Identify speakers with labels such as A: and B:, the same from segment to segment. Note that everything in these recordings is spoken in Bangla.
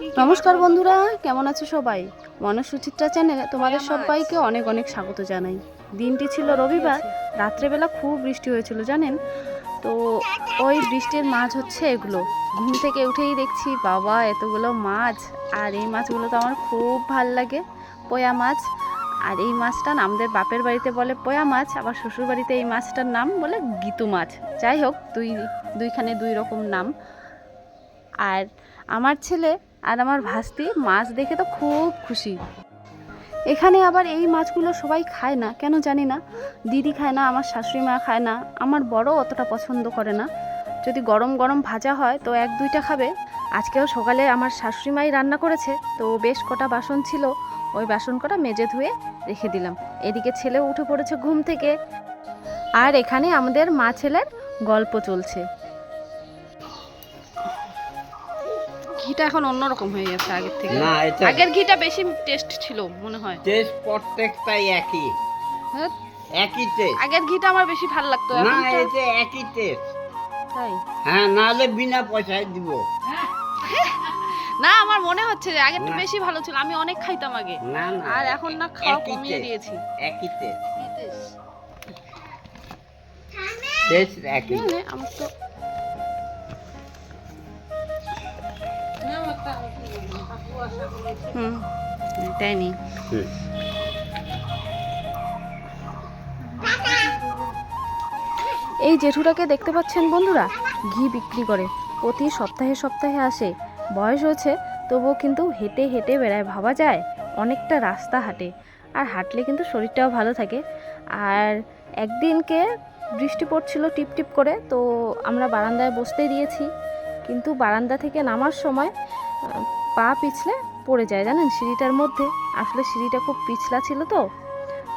A: নমস্কার বন্ধুরা, কেমন আছো সবাই? মনসুচিত্রা চ্যানেলে তোমাদের সবাইকে অনেক অনেক স্বাগত জানাই। দিনটি ছিল রবিবার, রাত্রেবেলা খুব বৃষ্টি হয়েছিল জানেন তো। ওই বৃষ্টির মাছ হচ্ছে এগুলো। ঘুম থেকে উঠেই দেখছি বাবা এতগুলো মাছ। আর এই মাছগুলো তো আমার খুব ভাল লাগে, পোয়া মাছ। আর এই মাছটা না আমাদের বাপের বাড়িতে বলে পোয়া মাছ, আবার শ্বশুর বাড়িতে এই মাছটার নাম বলে গিতু মাছ। যাই হোক, দুইখানে দুই রকম নাম। আর আমার ছেলে আর আমার ভাস্তি মাছ দেখে তো খুব খুশি। এখানে আবার এই মাছগুলো সবাই খায় না, কেন জানি না। দিদি খায় না, আমার শাশুড়ি মা খায় না, আমার বড় অতটা পছন্দ করে না। যদি গরম গরম ভাজা হয় তো এক দুইটা খাবে। আজকেও সকালে আমার শাশুড়ি মাই রান্না করেছে, তো বেশ কটা বাসন ছিল, ওই বাসন কটা মেজে ধুয়ে রেখে দিলাম। এদিকে ছেলেও উঠে পড়েছে ঘুম থেকে। আর এখানে আমাদের মা ছেলের গল্প চলছে। ঘিটা এখন অন্যরকম হয়ে গেছে আগের থেকে।
B: না,
A: আগের ঘিটা বেশি টেস্ট ছিল মনে হয়।
B: টেস্ট প্রত্যেকটাই একই,
A: হ্যাঁ,
B: একই টেস্ট।
A: আগের ঘিটা আমার বেশি ভালো লাগতো।
B: না,
A: এখন
B: এটা একই টেস্ট।
A: তাই
B: হ্যাঁ, নাহলে বিনা পয়সায় দিব।
A: না, আমার মনে হচ্ছে যে আগেরটা
B: না।
A: বেশি ভালো ছিল, আমি অনেক খাইতাম আগে।
B: না না,
A: আর এখন না খাওয়া
B: একই
A: কমিয়ে
B: taste,
A: দিয়েছি।
B: একই টেস্ট, টেস্ট একই।
A: মানে আমার তো এটাই নেই।
B: হুম।
A: এই জেঠুটাকে দেখতে পাচ্ছেন বন্ধুরা, ঘি বিক্রি করে, প্রতি সপ্তাহে সপ্তাহে আসে। বয়স হয়েছে তবুও কিন্তু হেঁটে হেঁটে বেড়ায়, ভাবা যায় অনেকটা রাস্তা হাঁটে। আর হাঁটলে কিন্তু শরীরটাও ভালো থাকে। আর একদিনকে বৃষ্টি পড়ছিল টিপ টিপ করে, তো আমরা বারান্দায় বসতে দিয়েছি, কিন্তু বারান্দা থেকে নামার সময় পা পিছলে পড়ে যায় জানেন সিঁড়িটার মধ্যে। আসলে সিঁড়িটা খুব পিছলা ছিল, তো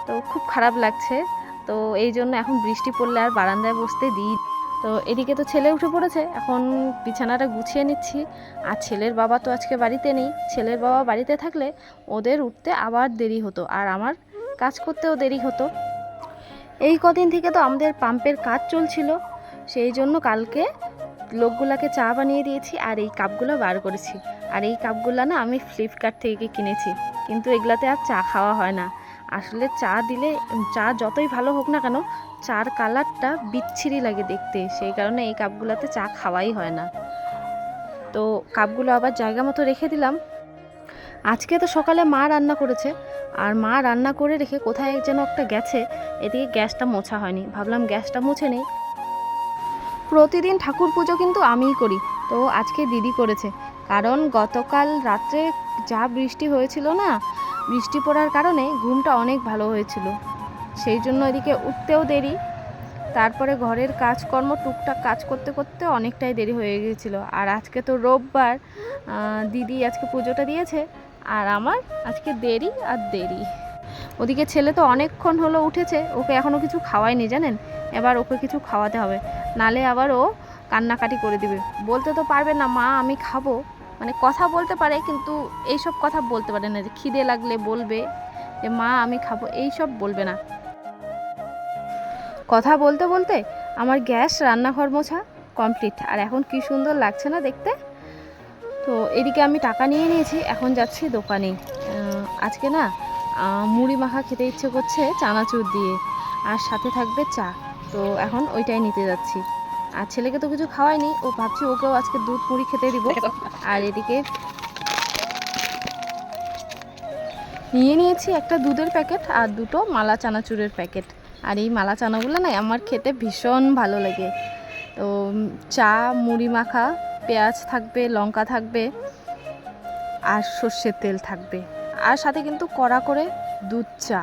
A: তো খুব খারাপ লাগছে। তো এই জন্য এখন বৃষ্টি পড়লে আর বারান্দায় বসতে দিই। তো এদিকে তো ছেলে উঠে পড়েছে, এখন বিছানাটা গুছিয়ে নিচ্ছি। আর ছেলের বাবা তো আজকে বাড়িতে নেই। ছেলের বাবা বাড়িতে থাকলে ওদের উঠতে আবার দেরি হতো, আর আমার কাজ করতেও দেরি হতো। এই কদিন থেকে তো আমাদের পাম্পের কাজ চলছিল, সেই জন্য কালকে লোকগুলাকে চা বানিয়ে দিয়েছি আর এই কাপগুলো বার করেছি। আর এই কাপগুলো না আমি ফ্লিপকার্ট থেকে কিনেছি, কিন্তু এগুলাতে আর চা খাওয়া হয় না। আসলে চা দিলে, চা যতই ভালো হোক না কেন, চার কালারটা বিচ্ছিরি লাগে দেখতে, সেই কারণে এই কাপগুলোতে চা খাওয়াই হয় না। তো কাপগুলো আবার জায়গা মতো রেখে দিলাম। আজকে তো সকালে মা রান্না করেছে, আর মা রান্না করে রেখে কোথায় যেন একটা গেছে। এদিকে গ্যাসটা মোছা হয়নি, ভাবলাম গ্যাসটা মুছে নেই। প্রতিদিন ঠাকুর পুজো কিন্তু আমিই করি, তো আজকে দিদি করেছে। কারণ গতকাল রাত্রে যা বৃষ্টি হয়েছিল না, বৃষ্টি পড়ার কারণে ঘুমটা অনেক ভালো হয়েছিল, সেই জন্য এদিকে উঠতেও দেরি। তারপরে ঘরের কাজকর্ম টুকটাক কাজ করতে করতে অনেকটাই দেরি হয়ে গিয়েছিল। আর আজকে তো রোববার, দিদি আজকে পুজোটা দিয়েছে, আর আমার আজকে দেরি আর দেরি। ওদিকে ছেলে তো অনেকক্ষণ হলো উঠেছে, ওকে এখনও কিছু খাওয়াইনি জানেন। এবার ওকে কিছু খাওয়াতে হবে, নালে আবার ও কান্নাকাটি করে দিবে। বলতে তো পারবে না মা আমি খাবো, মানে কথা বলতে পারে, কিন্তু এইসব কথা বলতে পারে না যে খিদে লাগলে বলবে যে মা আমি খাবো, এইসব বলবে না। কথা বলতে বলতে আমার গ্যাস রান্নাঘর মোছা কমপ্লিট, আর এখন কি সুন্দর লাগছে না দেখতে। তো এদিকে আমি টাকা নিয়ে নিয়েছি, এখন যাচ্ছি দোকানে। আজকে না মুড়ি মাখা খেতে ইচ্ছে করছে চানাচুর দিয়ে, আর সাথে থাকবে চা। তো এখন ওইটাই নিতে যাচ্ছি। আর ছেলেকে তো কিছু খাওয়াইনি, ও ভাবছি ওকেও আজকে দুধ মুড়ি খেতে দিব। আর এদিকে নিয়ে নিয়েছি একটা দুধের প্যাকেট আর দুটো মালা চানাচুরের প্যাকেট। আর এই মালা চানাগুলো না আমার খেতে ভীষণ ভালো লাগে। তো চা, মুড়ি মাখা, পেঁয়াজ থাকবে, লঙ্কা থাকবে, আর সর্ষের তেল থাকবে, আর সাথে কিন্তু কড়া করে দুধ চা,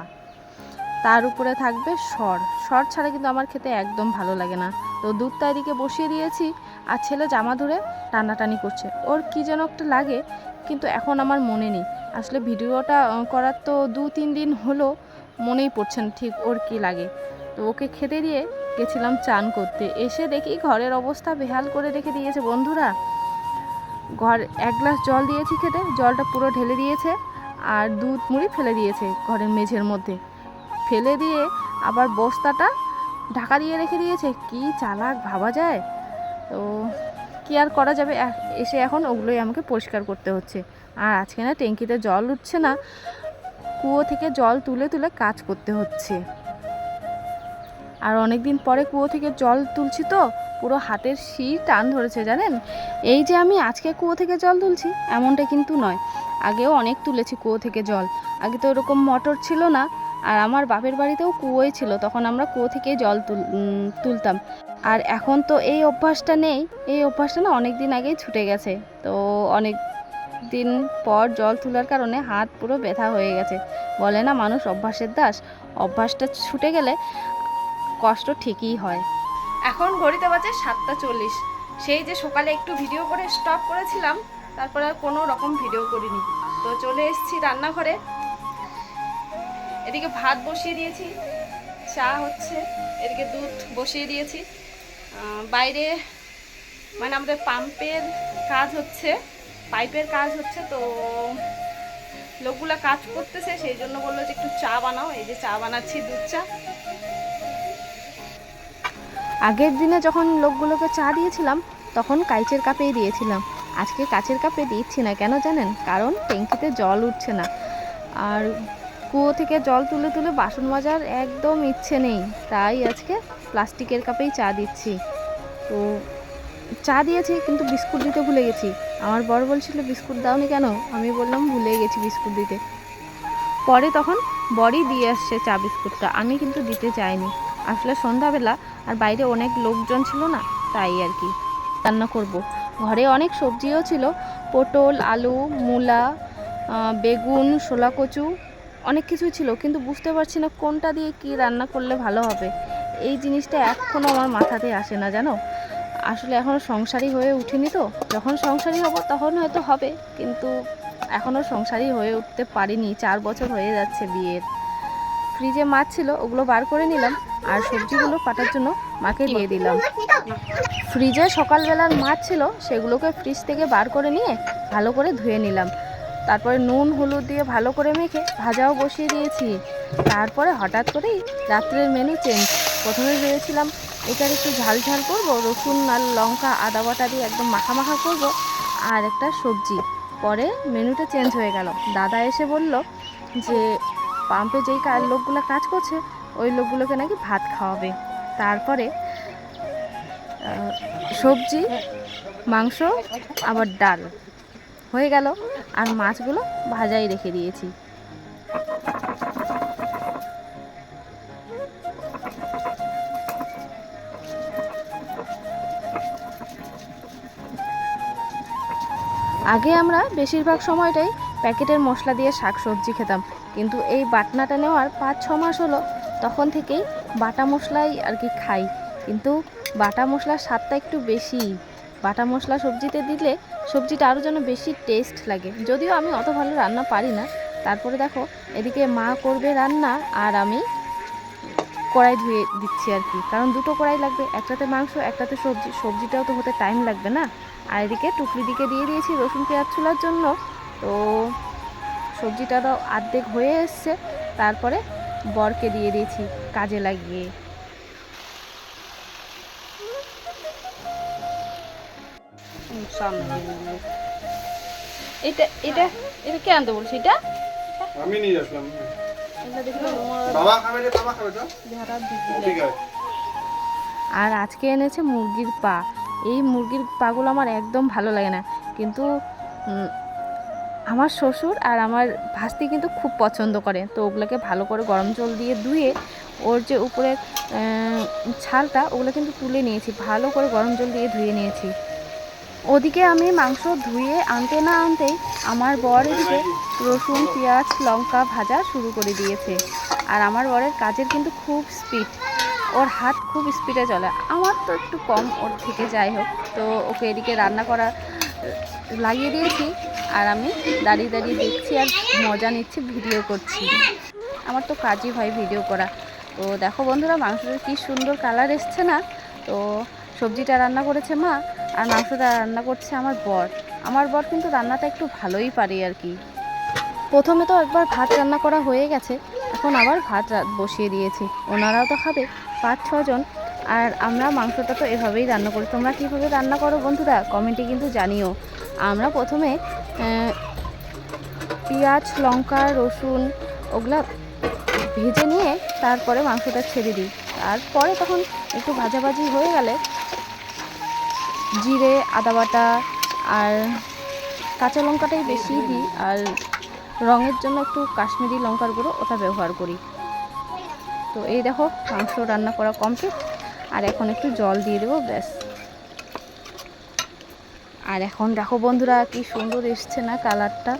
A: তার উপরে থাকবে সর ছাড়া কিন্তু আমার খেতে একদম ভালো লাগে না। তো দুধটা এদিকে বসিয়ে দিয়েছি, আর ছেলে জামা ধরে টানাটানি করছে, ওর কী যেন একটা লাগে, কিন্তু এখন আমার মনে নেই। আসলে ভিডিওটা করার তো 2-3 দিন হলো, মনেই পড়ছে না ঠিক ওর কী লাগে। তো ওকে খেতে দিয়ে গেছিলাম চান করতে, এসে দেখি ঘরের অবস্থা বেহাল করে রেখে দিয়েছে বন্ধুরা। এক গ্লাস জল দিয়েছি খেতে, জলটা পুরো ঢেলে দিয়েছে, আর দুধ মুড়ি ফেলে দিয়েছে ঘরের মেঝের মধ্যে। ফেলে দিয়ে আবার বস্তাটা ঢাকা দিয়ে রেখে দিয়েছে। কি চালাক ভাবা যায়। তো কি কি আর করা যাবে, এসে এখন ওগুলোই আমাকে পরিষ্কার করতে হচ্ছে। আর আজকে না ট্যাঙ্কিতে জল উঠছে না, কুয়ো থেকে জল তুলে তুলে কাজ করতে হচ্ছে। আর অনেক দিন পরে কুয়ো থেকে জল তুলছি তো পুরো হাতের শির টান ধরেছে জানেন। এই যে আমি আজকে কুয়ো থেকে জল তুলছি এমনটা কিন্তু নয়, আগেও অনেক তুলেছি কুয়ো থেকে জল। আগে তো এরকম মোটর ছিল না, আর আমার বাপের বাড়িতেও কুয়োই ছিল, তখন আমরা কুয়ো থেকে জল তুলতাম। আর এখন তো এই অভ্যাসটা নেই, এই অভ্যাসটা না অনেক দিন আগেই ছুটে গেছে। তো অনেক দিন পর জল তোলার কারণে হাত পুরো ব্যথা হয়ে গেছে। বলে না মানুষ অভ্যাসের দাস, অভ্যাসটা ছুটে গেলে কষ্ট ঠিকই হয়। এখন ঘড়িতে বাজে 7:40। সেই যে সকালে একটু ভিডিও করে স্টপ করেছিলাম, তারপরে আর কোনো রকম ভিডিও করিনি। তো চলে এসেছি রান্নাঘরে। এদিকে ভাত বসিয়ে দিয়েছি, চা হচ্ছে, এদিকে দুধ বসিয়ে দিয়েছি। বাইরে মানে আমাদের পাম্পের কাজ হচ্ছে, পাইপের কাজ হচ্ছে, তো লোকগুলা কাজ করতেছে, সেই জন্য বললো যে একটু চা বানাও। এই যে চা বানাচ্ছি, দুধ চা। আগের দিনে যখন লোকগুলোকে চা দিয়েছিলাম তখন কাঁচের কাপেই দিয়েছিলাম, আজকে কাঁচের কাপে দিচ্ছি না। কেন জানেন? কারণ ট্যাঙ্কিতে জল উঠছে না, আর কুয়ো থেকে জল তুলে তুলে বাসন মাজার একদম ইচ্ছে নেই, তাই আজকে প্লাস্টিকের কাপেই চা দিচ্ছি। তো চা দিয়েছি কিন্তু বিস্কুট দিতে ভুলে গেছি। আমার বর বলছিল বিস্কুট দাওনি কেন, আমি বললাম ভুলে গেছি বিস্কুট দিতে। পরে তখন বরই দিয়ে আসছে চা বিস্কুটটা, আমি কিন্তু দিতে চাইনি। আসলে সন্ধ্যাবেলা আর বাইরে অনেক লোকজন ছিল না, তাই আর কি রান্না করব। ঘরে অনেক সবজিও ছিল, পটল, আলু, মূলা, বেগুন, শোলা কচু, অনেক কিছু ছিল, কিন্তু বুঝতে পারছি না কোনটা দিয়ে কি রান্না করলে ভালো হবে। এই জিনিসটা এখনও আমার মাথাতে আসে না জানো। আসলে এখনও সংসারী হয়ে উঠিনি, তো যখন সংসারী হব তখন হয়তো হবে, কিন্তু এখনও সংসারী হয়ে উঠতে পারিনি। 4 বছর হয়ে যাচ্ছে বিয়ের। ফ্রিজে মাছ ছিল, ওগুলো বার করে নিলাম, আর সবজিগুলো কাটার জন্য মাকে দিয়ে দিলাম। ফ্রিজে সকালবেলার মাছ ছিল, সেগুলোকে ফ্রিজ থেকে বার করে নিয়ে ভালো করে ধুয়ে নিলাম। তারপরে নুন হলুদ দিয়ে ভালো করে মেখে ভাজাও বসিয়ে দিয়েছি। তারপরে হঠাৎ করেই রাত্রের মেনু চেঞ্জ। প্রথমে ভেবেছিলাম এটার একটু ঝাল ঝাল করবো, রসুন আর লঙ্কা আদা বাটা দিয়ে একদম মাখা মাখা করবো, আর একটা সবজি। পরে মেনুটা চেঞ্জ হয়ে গেল। দাদা এসে বলল যে পাম্পে যেই লোকগুলো কাজ করছে ওই লোকগুলোকে নাকি ভাত খাওয়াবে। তারপরে সবজি, মাংস, আবার ডাল হয়ে গেল, আর মাছগুলো ভাজাই রেখে দিয়েছি। আগে আমরা বেশিরভাগ সময়টাই প্যাকেটের মশলা দিয়ে শাক সবজি খেতাম, কিন্তু এই বাটনাটা নেওয়ার 5-6 মাস হলো, তখন থেকেই বাটা মশলাই আর কি খাই। কিন্তু বাটা মশলার স্বাদটা একটু বেশি, বাটা মশলা সবজিতে দিলে সবজিটা আরও যেন বেশি টেস্ট লাগে। যদিও আমি অত ভালো রান্না পারি না, তারপরে দেখো এদিকে মা করবে রান্না আর আমি কড়াই ধুয়ে দিচ্ছি আর কি, কারণ দুটো কড়াই লাগবে, একটাতে মাংস একটাতে সবজি, সবজিটাও তো হতে টাইম লাগবে না। আর এদিকে টুকরি দিকে দিয়ে দিয়েছি রসুন পেঁয়াজ ছোলার জন্য। তো সবজিটাও অর্ধেক হয়ে এসছে, তারপরে বরকে দিয়ে দিয়েছি কাজে লাগিয়ে। এটা এটা এটা কে আনতে বলছি? এটা
C: আমি নিয়ে আসলাম।
A: এটা দেখো
C: বাবা খাবে রে, বাবা খাবে তো ঠিক আছে।
A: আর আজকে এনেছে মুরগির পা। এই মুরগির পাগুলো আমার একদম ভালো লাগে না, কিন্তু আমার শ্বশুর আর আমার ভাস্তি কিন্তু খুব পছন্দ করে। তো ওগুলোকে ভালো করে গরম জল দিয়ে ধুয়ে ওর যে উপরের ছালটা ওগুলো কিন্তু তুলে নিয়েছি, ভালো করে গরম জল দিয়ে ধুয়ে নিয়েছি। ওদিকে আমি মাংস ধুয়ে আনতে না আনতেই আমার বর এদিকে রসুন পেঁয়াজ লঙ্কা ভাজা শুরু করে দিয়েছে। আর আমার বরের কাজের কিন্তু খুব স্পিড, ওর হাত খুব স্পিডে চলে, আমার তো একটু কম ওর থেকে, যাই হোক। তো ওকে এদিকে রান্না করা লাগিয়ে দিয়েছি, আর আমি দাঁড়িয়ে দাঁড়িয়ে দেখছি আর মজা নিচ্ছি, ভিডিও করছি। আমার তো কাজই হয় ভিডিও করা। তো দেখো বন্ধুরা, মাংসটার কি সুন্দর কালার এসছে না। তো সবজিটা রান্না করেছে মা, আর মাংসটা রান্না করছে আমার বর। আমার বর কিন্তু রান্নাটা একটু ভালোই পারে আর কি। প্রথমে তো একবার ভাত রান্না করা হয়ে গেছে, এখন আবার ভাত বসিয়ে দিয়েছি। ওনারাও তো খাবে, 5-6 জন, আর আমরা মাংসটা তো এভাবেই রান্না করি। তোমরা কীভাবে রান্না করো বন্ধুরা কমেন্টে কিন্তু জানিও। আমরা প্রথমে পেঁয়াজ লঙ্কা রসুন ওগুলা ভেজে নিয়ে তারপরে মাংসটা ছেড়ে দিই। তারপরে তখন একটু ভাজাভাজি হয়ে গেলে জিরে আদা বাটা আর কাঁচা লঙ্কাটাই বেশি দিই, আর রঙের জন্য একটু কাশ্মীরি লঙ্কার গুঁড়ো ওটা ব্যবহার করি। তো এই দেখো মাংস রান্না করা কমপ্লিট, আর এখন একটু জল দিয়ে দেবো, ব্যাস। আর এখন দেখো বন্ধুরা কি সুন্দর এসছে না কালারটা।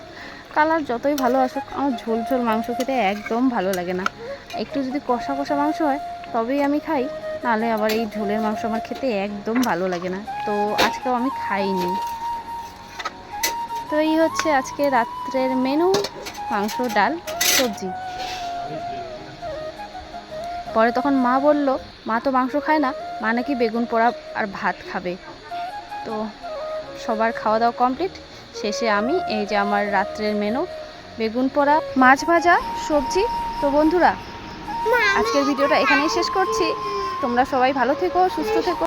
A: কালার যতই ভালো আসুক আমার ঝোল ঝোল মাংস খেতে একদম ভালো লাগে না। একটু যদি কষা কষা মাংস হয় তবেই আমি খাই, নাহলে আবার এই ঝোলের মাংস আমার খেতে একদম ভালো লাগে না। তো আজকেও আমি খাইনি। তো এই হচ্ছে আজকে রাত্রের মেনু, মাংস ডাল সবজি। পরে তখন মা বলল, মা তো মাংস খায় না, মা নাকি বেগুন পোড়া আর ভাত খাবে। তো সবার খাওয়া দাওয়া কমপ্লিট শেষে আমি এই যে আমার রাত্রের মেনু বেগুন পোড়া মাছ ভাজা সবজি। তো বন্ধুরা আজকের ভিডিওটা এখানেই শেষ করছি। তোমরা সবাই ভালো থেকো সুস্থ থেকো।